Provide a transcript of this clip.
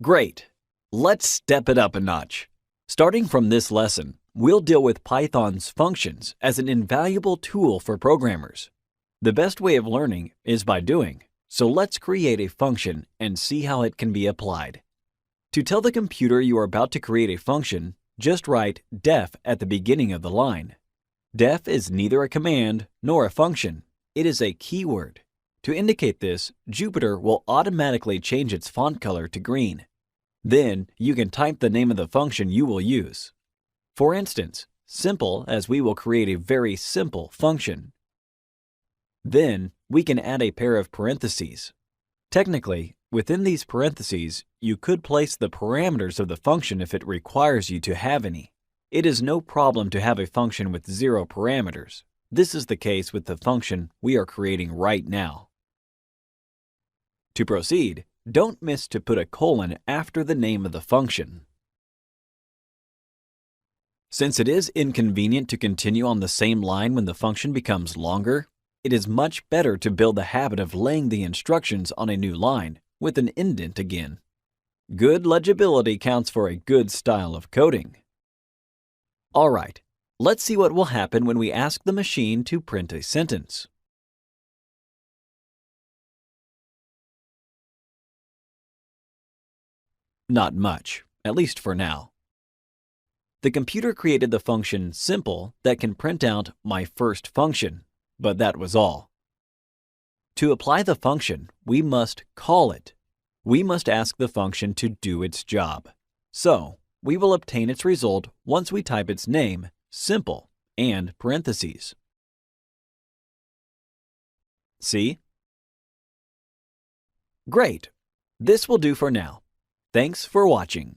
Great! Let's step it up a notch. Starting from this lesson, we'll deal with Python's functions as an invaluable tool for programmers. The best way of learning is by doing, so let's create a function and see how it can be applied. To tell the computer you are about to create a function, just write def at the beginning of the line. Def is neither a command nor a function. It is a keyword. To indicate this, Jupyter will automatically change its font color to green. Then you can type the name of the function you will use. For instance, simple, as we will create a very simple function. Then we can add a pair of parentheses. Technically, within these parentheses, you could place the parameters of the function if it requires you to have any. It is no problem to have a function with 0 parameters. This is the case with the function we are creating right now. To proceed, don't miss to put a colon after the name of the function. Since it is inconvenient to continue on the same line when the function becomes longer, it is much better to build the habit of laying the instructions on a new line with an indent again. Good legibility counts for a good style of coding. Alright, let's see what will happen when we ask the machine to print a sentence. Not much, at least for now. The computer created the function simple that can print out my first function, but that was all. To apply the function, we must call it. We must ask the function to do its job. So, we will obtain its result once we type its name, simple, and parentheses. See? Great! This will do for now. Thanks for watching.